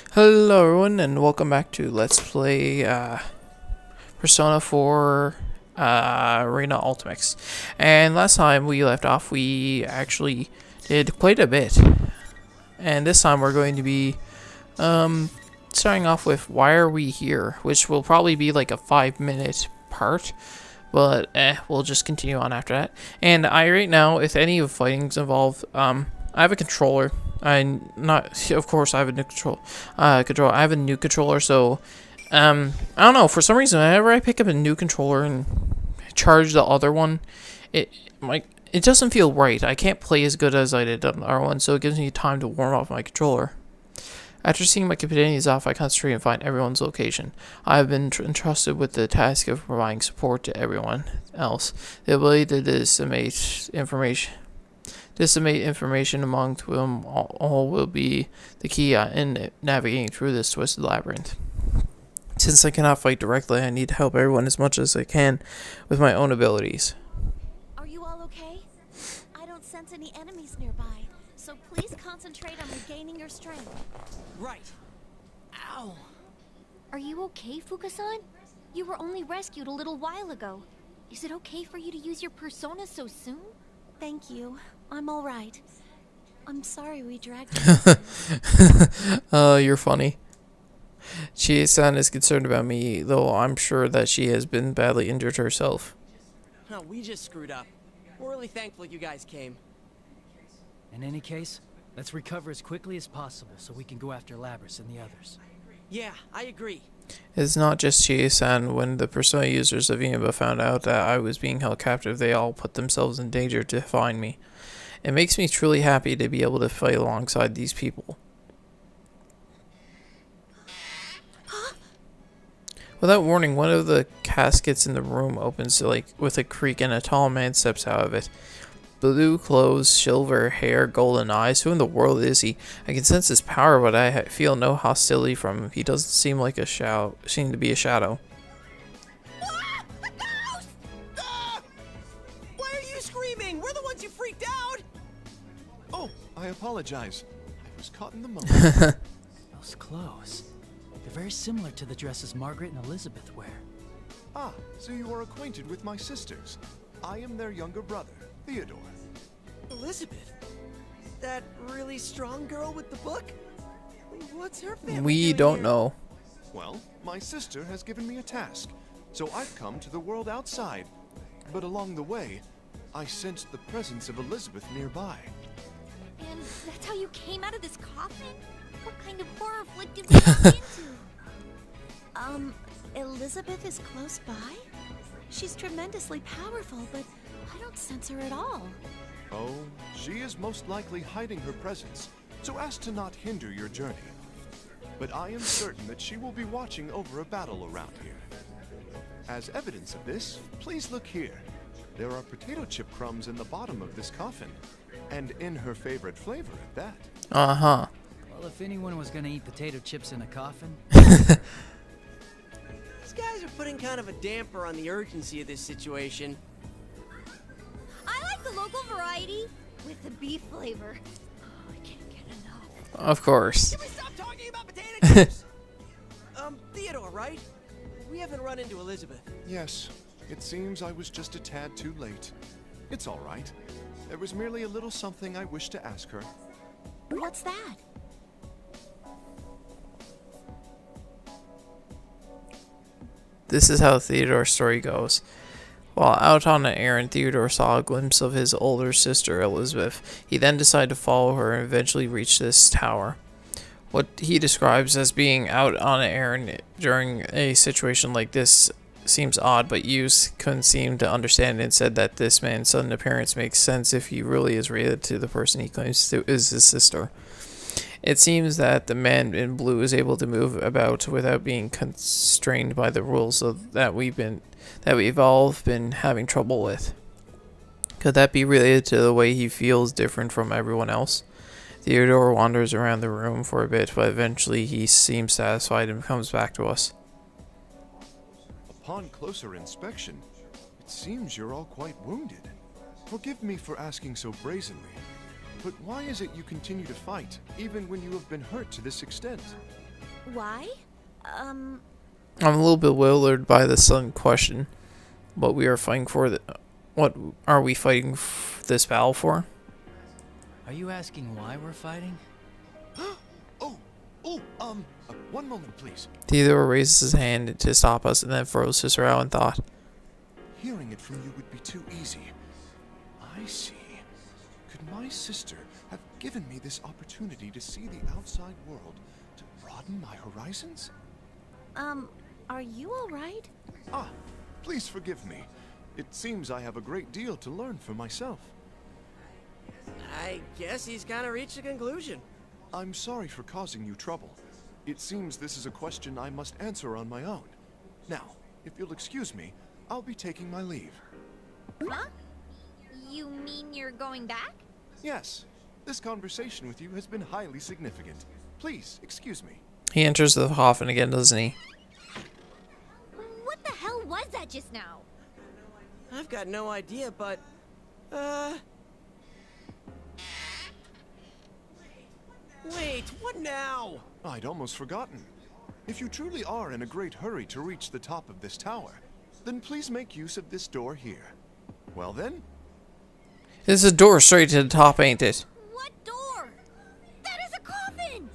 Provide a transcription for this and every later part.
Hello everyone and welcome back to Let's Play Persona 4 Arena Ultimax. And last time we left off we actually did quite a bit. And this time we're going to be starting off with Why Are We Here? Which will probably be like a 5-minute part. But we'll just continue on after that. And right now, if any of fighting's involved, I have a controller. Of course, I have a new I have a new controller, so, I don't know, for some reason, whenever I pick up a new controller and charge the other one, it doesn't feel right. I can't play as good as I did on the other one, so it gives me time to warm up my controller. After seeing my companions off, I concentrate and find everyone's location. I have been entrusted with the task of providing support to everyone else. The ability to disseminate information among them all will be the key in navigating through this twisted labyrinth. Since I cannot fight directly, I need to help everyone as much as I can with my own abilities. Are you all okay? I don't sense any enemies nearby, so please concentrate on regaining your strength. Right. Ow. Are you okay, Fukasan? You were only rescued a little while ago. Is it okay for you to use your persona so soon? Thank you. I'm all right. I'm sorry we dragged you. You're funny. Chie-san is concerned about me, though I'm sure that she has been badly injured herself. No, we just screwed up. We're really thankful you guys came. In any case, let's recover as quickly as possible so we can go after Labras and the others. Yeah, I agree. It's not just Chie-san. When the Persona users of Inaba found out that I was being held captive, they all put themselves in danger to find me. It makes me truly happy to be able to fight alongside these people. Without warning, one of the caskets in the room opens with a creak and a tall man steps out of it. Blue clothes, silver hair, golden eyes. Who in the world is he? I can sense his power, but I feel no hostility from him. He doesn't seem like seem to be a shadow. Ah! The ghost! Ah! Why are you screaming? We're the ones you freaked out! Oh, I apologize. I was caught in the moment. Those clothes. They're very similar to the dresses Margaret and Elizabeth wear. Ah, so you are acquainted with my sisters. I am their younger brother, Theodore. Elizabeth? That really strong girl with the book? What's her family We doing don't here? know. Well, my sister has given me a task, so I've come to the world outside. But along the way, I sensed the presence of Elizabeth nearby. And that's how you came out of this coffin? What kind of horror flick did we walk into? Elizabeth is close by? She's tremendously powerful, but I don't sense her at all. Oh, she is most likely hiding her presence, so as to not hinder your journey. But I am certain that she will be watching over a battle around here. As evidence of this, please look here. There are potato chip crumbs in the bottom of this coffin, and in her favorite flavor at that. Uh-huh. Well, if anyone was gonna eat potato chips in a coffin, These guys are putting kind of a damper on the urgency of this situation. I like the local variety with the beef flavor. Oh, I can't get enough. Of course. Can we stop talking about potato chips? Theodore, right? We haven't run into Elizabeth. Yes, it seems I was just a tad too late. It's all right. There was merely a little something I wished to ask her. What's that? This is how Theodore's story goes. While out on an errand, Theodore saw a glimpse of his older sister, Elizabeth. He then decided to follow her and eventually reach this tower. What he describes as being out on an errand during a situation like this seems odd, but Hughes couldn't seem to understand and said that this man's sudden appearance makes sense if he really is related to the person he claims to is his sister. It seems that the man in blue is able to move about without being constrained by the rules that we've all been having trouble with. Could that be related to the way he feels different from everyone else? Theodore wanders around the room for a bit, but eventually he seems satisfied and comes back to us. Upon closer inspection, it seems you're all quite wounded. Forgive me for asking so brazenly, but why is it you continue to fight, even when you have been hurt to this extent? Why? I'm a little bewildered by the sudden question. What we are fighting for? What are we fighting this battle for? Are you asking why we're fighting? One moment, please. Theodore raises his hand to stop us and then froze his brow in thought. Hearing it from you would be too easy. I see. Could my sister have given me this opportunity to see the outside world, to broaden my horizons? Are you alright? Please forgive me. It seems I have a great deal to learn for myself. I guess he's gotta reach a conclusion. I'm sorry for causing you trouble. It seems this is a question I must answer on my own. Now, if you'll excuse me, I'll be taking my leave. Huh? You mean you're going back? Yes, this conversation with you has been highly significant. Please, excuse me. He enters the coffin again, doesn't he? What the hell was that just now? I've got no idea, but... Wait, what now? I'd almost forgotten. If you truly are in a great hurry to reach the top of this tower, then please make use of this door here. Well then? It's a door straight to the top, ain't it? What door? That is a coffin!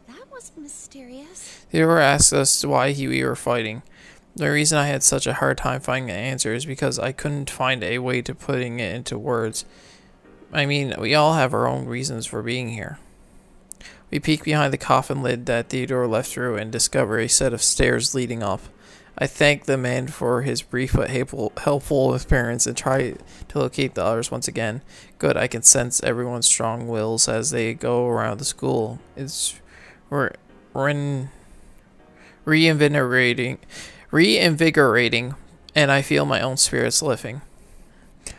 That was mysterious. Theodore asked us why we were fighting. The reason I had such a hard time finding an answer is because I couldn't find a way to putting it into words. I mean, we all have our own reasons for being here. We peek behind the coffin lid that Theodore left through and discover a set of stairs leading up. I thank the man for his brief but helpful appearance and try to locate the others once again. Good, I can sense everyone's strong wills as they go around the school. It's reinvigorating, and I feel my own spirits lifting.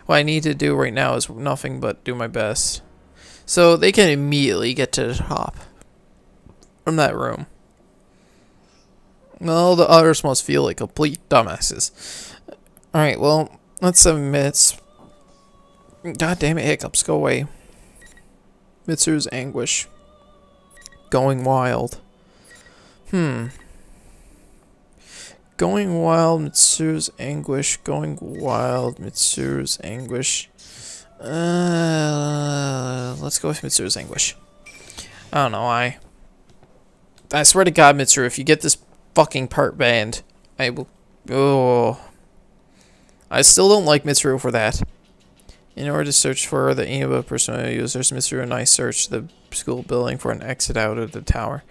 What I need to do right now is nothing but do my best. So they can immediately get to the top from that room. Well, the others must feel like complete dumbasses. Alright, well, that's 7 minutes. God damn it, hiccups, go away. Mitsuru's anguish. Going wild. Going wild, Mitsuru's anguish. Going wild, Mitsuru's anguish. Let's go with Mitsuru's anguish. I don't know why. I swear to God, Mitsuru, if you get this fucking part banned, I will... Oh. I still don't like Mitsuru for that. In order to search for the Inaba persona users, Mitsuru and I searched the school building for an exit out of the tower.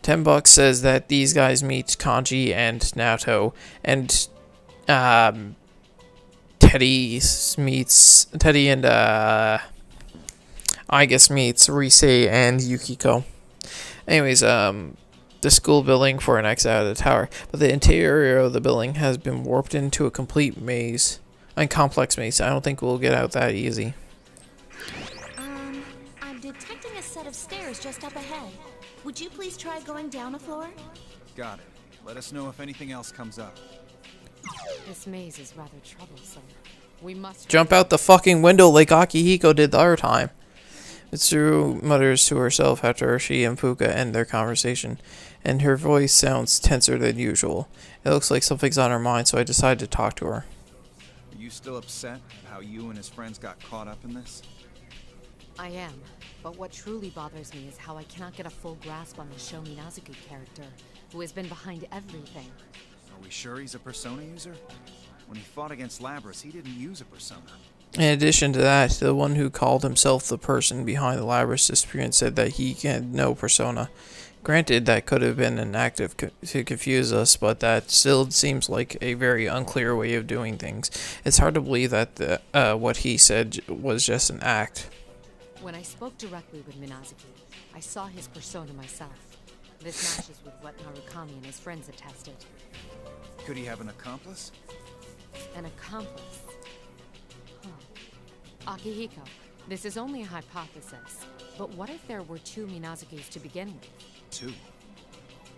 $10 says that these guys meet Kanji and Naoto, and Teddy and I guess meets Rise and Yukiko. Anyways, the school building for an exit out of the tower, but the interior of the building has been warped into a complete maze, a complex maze. I don't think we'll get out that easy. I'm detecting a set of stairs just up ahead. Would you please try going down a floor? Got it. Let us know if anything else comes up. This maze is rather troublesome. We must Jump out the fucking window like Akihiko did the other time. Mitsuru mutters to herself after she and Fuka end their conversation, and her voice sounds tenser than usual. It looks like something's on her mind, so I decide to talk to her. Are you still upset at how you and his friends got caught up in this? I am. But what truly bothers me is how I cannot get a full grasp on the Sho Minazuki character, who has been behind everything. Are we sure he's a persona user? When he fought against Labras, he didn't use a persona. In addition to that, the one who called himself the person behind the Labras disappearance said that he had no persona. Granted, that could have been an act to confuse us, but that still seems like a very unclear way of doing things. It's hard to believe that what he said was just an act. When I spoke directly with Minazuki, I saw his persona myself. This matches with what Narukami and his friends attested. Could he have an accomplice? An accomplice? Huh. Akihiko, this is only a hypothesis, but what if there were 2 Minazukis to begin with? 2?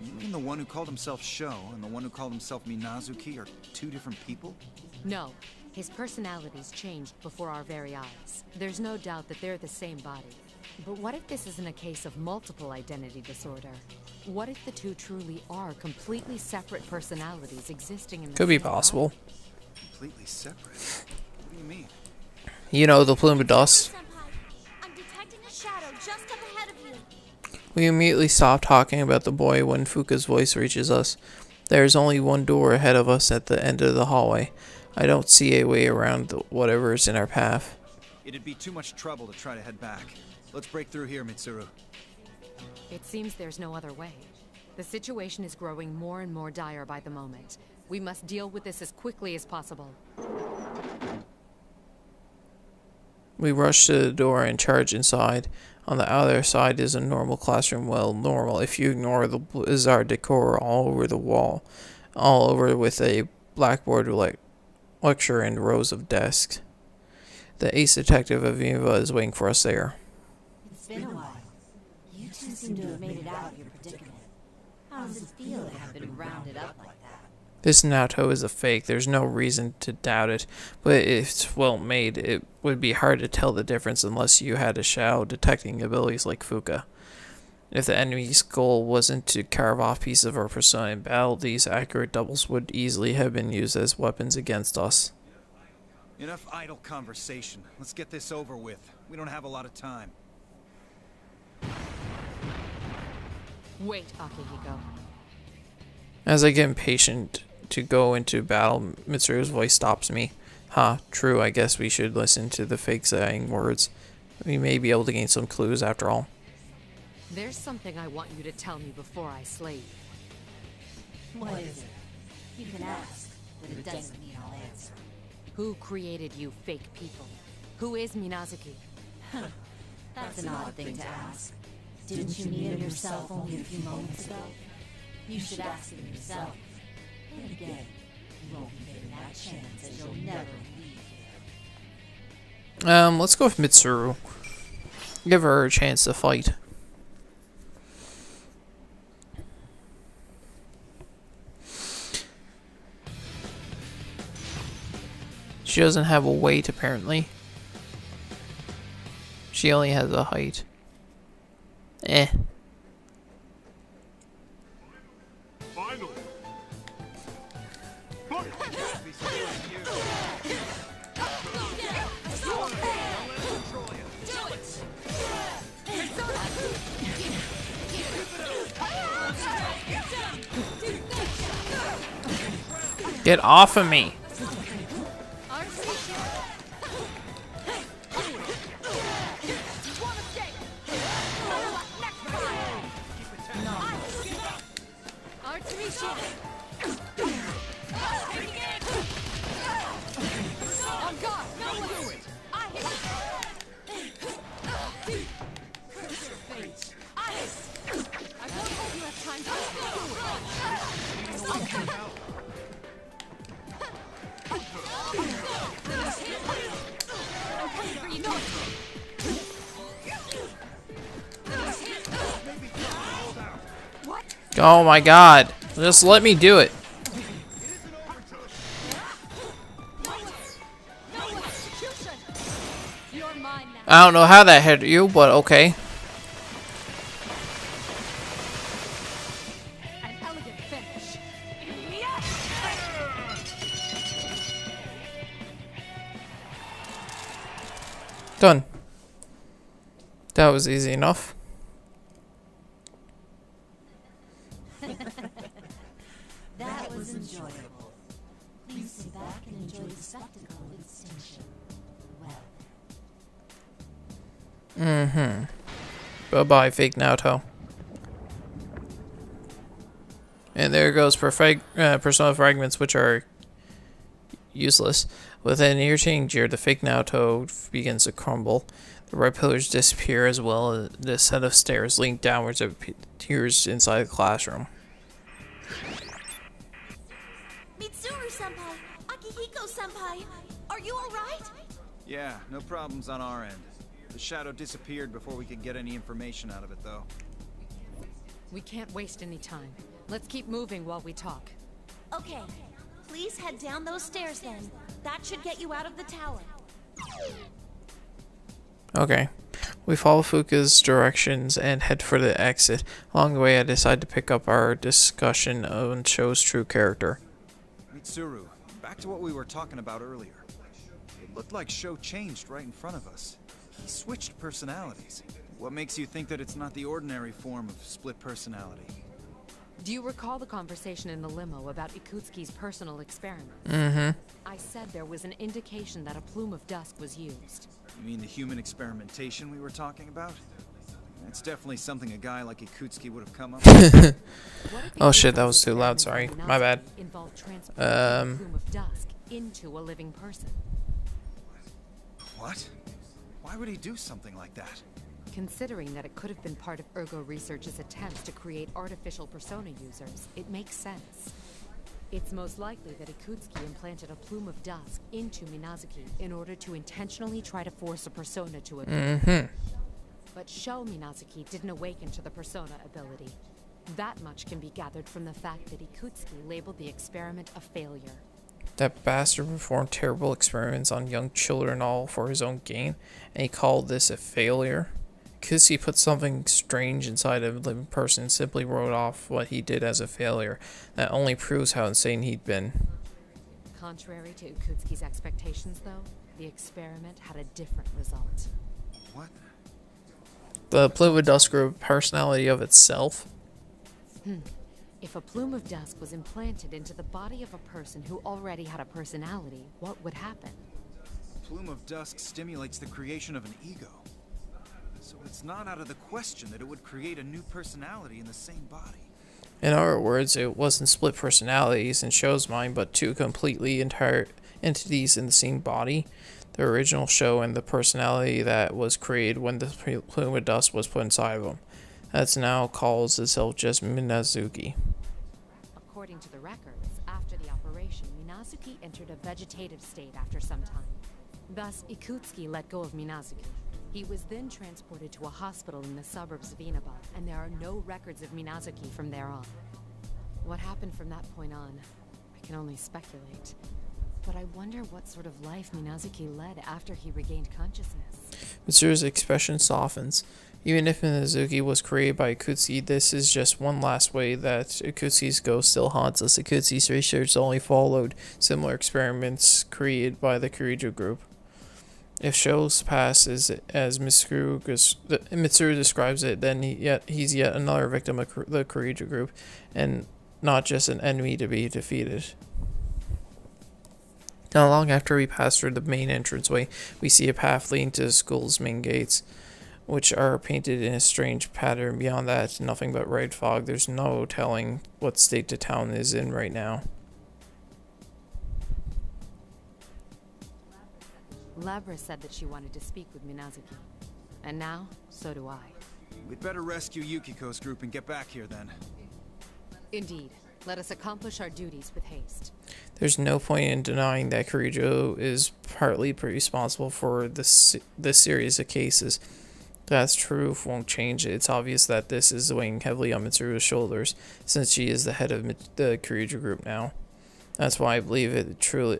You mean the one who called himself Sho and the one who called himself Minazuki are 2 different people? No. His personalities changed before our very eyes. There's no doubt that they're the same body. But what if this isn't a case of multiple identity disorder? What if the two truly are completely separate personalities existing in the Could be same body? possible. Completely separate. What do you mean? You know, the plume of dust. Senpai, I'm detecting a shadow just up ahead of you. We immediately stop talking about the boy when Fuka's voice reaches us. There is only one door ahead of us at the end of the hallway. I don't see a way around whatever is in our path. It'd be too much trouble to try to head back. Let's break through here, Mitsuru. It seems there's no other way. The situation is growing more and more dire by the moment. We must deal with this as quickly as possible. We rush to the door and charge inside. On the other side is a normal classroom. Well, normal if you ignore the bizarre decor all over the wall. All over with a blackboard like lecture and rows of desks. The ace detective Aviva is waiting for us there. It's been a while. You two seem to have made it out of your predicament. How does it feel to have been rounded up like that? This Naoto is a fake. There's no reason to doubt it, but if it's well made, it would be hard to tell the difference unless you had a shadow detecting abilities like Fuka. If the enemy's goal wasn't to carve off pieces of our persona in battle, these accurate doubles would easily have been used as weapons against us. Enough idle conversation. Let's get this over with. We don't have a lot of time. Wait, Akihiko. As I get impatient to go into battle, Mitsuru's voice stops me. True, I guess we should listen to the fake saying words. We may be able to gain some clues after all. There's something I want you to tell me before I slay you. What is it? You can ask, but it doesn't mean I'll answer. Who created you fake people? Who is Minazuki? That's an odd thing to ask. Didn't you meet him yourself only a few moments ago? You should ask him yourself. Then again, you won't be given that chance as you'll never leave here. Let's go with Mitsuru. Give her a chance to fight. She doesn't have a weight, apparently. She only has a height. Finally. Get off of me! Oh my god. Just let me do it. I don't know how that hit you, but okay. An elegant finish. Done. That was easy enough. That was enjoyable. Please sit back and enjoy the spectacle of extinction. Well. Bye-bye, fake Naoto. And there goes persona fragments, which are useless. With an irritating jeer, the fake Naoto begins to crumble. The red pillars disappear as well as the set of stairs leading downwards appears inside the classroom. Mitsuru-senpai! Akihiko-senpai! Are you alright? Yeah, no problems on our end. The shadow disappeared before we could get any information out of it, though. We can't waste any time. Let's keep moving while we talk. Okay. Please head down those stairs then. That should get you out of the tower. Okay. We follow Fuka's directions and head for the exit. Along the way, I decide to pick up our discussion on Sho's true character. Mitsuru, back to what we were talking about earlier. It looked like Sho changed right in front of us. He switched personalities. What makes you think that it's not the ordinary form of split personality? Do you recall the conversation in the limo about Ikutsuki's personal experiment? Mm-hmm. I said there was an indication that a plume of dust was used. You mean the human experimentation we were talking about? That's definitely something a guy like Ikutsuki would have come up with. Oh shit, that was too loud, sorry. My bad. Involved transporting a plume of dust into a living person. What? Why would he do something like that? Considering that it could have been part of Ergo Research's attempts to create artificial persona users, it makes sense. It's most likely that Ikutsuki implanted a plume of dust into Minazuki in order to intentionally try to force a persona to appear. But Sho Minazuki didn't awaken to the persona ability. That much can be gathered from the fact that Ikutsuki labeled the experiment a failure. That bastard performed terrible experiments on young children all for his own gain, and he called this a failure. Ikutsuki put something strange inside a living person and simply wrote off what he did as a failure. That only proves how insane he'd been. Contrary to Ikutsuki's expectations, though, the experiment had a different result. What? The plume of dust grew a personality of itself. If a plume of dust was implanted into the body of a person who already had a personality, what would happen? A plume of dust stimulates the creation of an ego. So it's not out of the question that it would create a new personality in the same body. In other words, it wasn't split personalities in Sho's mind, but two completely entire entities in the same body. The original Sho and the personality that was created when the plume of dust was put inside of him. That's now calls itself just Minazuki. According to the records, after the operation, Minazuki entered a vegetative state after some time. Thus, Ikutsuki let go of Minazuki. He was then transported to a hospital in the suburbs of Inaba, and there are no records of Minazuki from there on. What happened from that point on, I can only speculate. But I wonder what sort of life Minazuki led after he regained consciousness. Mitsuru's expression softens. Even if Minazuki was created by Ikutsuki, this is just one last way that Ikutsuki's ghost still haunts us. Ikutsuki's research only followed similar experiments created by the Kurijo group. If Sho's past is as Mitsuru describes it, then he's yet another victim of the Kurijo group, and not just an enemy to be defeated. Not long after we pass through the main entranceway, we see a path leading to the school's main gates, which are painted in a strange pattern. Beyond that, nothing but red fog. There's no telling what state the town is in right now. Labra said that she wanted to speak with Minazuki. And now, so do I. We'd better rescue Yukiko's group and get back here then. Indeed. Let us accomplish our duties with haste. There's no point in denying that Kurijo is partly responsible for this series of cases. That's true won't change it. It's obvious that this is weighing heavily on Mitsuru's shoulders, since she is the head of the Kurijo group now. That's why I believe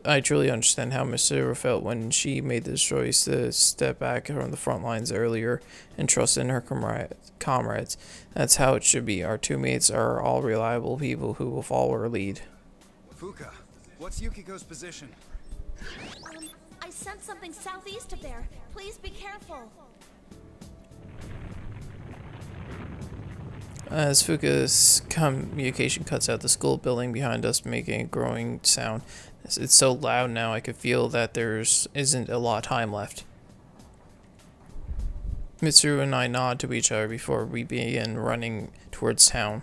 I truly understand how Mitsuru felt when she made the choice to step back from the front lines earlier and trust in her comrades. That's how it should be. Our two mates are all reliable people who will follow our lead. Fuka, what's Yukiko's position? I sent something southeast of there. Please be careful. As Fuka's communication cuts out, the school building behind us making a growing sound. It's so loud now I could feel that isn't a lot of time left. Mitsuru and I nod to each other before we begin running towards town.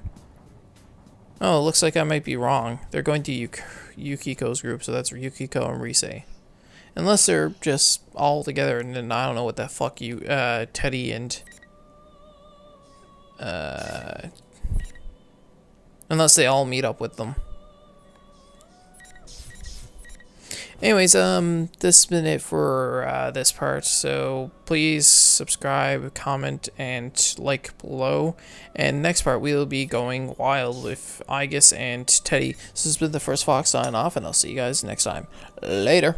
Oh, looks like I might be wrong. They're going to Yukiko's group, so that's Yukiko and Rise. Unless they're just all together, and then I don't know what the fuck Teddy and... unless they all meet up with them. Anyways, this has been it for this part, so please subscribe, comment, and like below. And next part, we'll be going wild with Aegis and Teddy. This has been the First Fox sign off, and I'll see you guys next time. Later.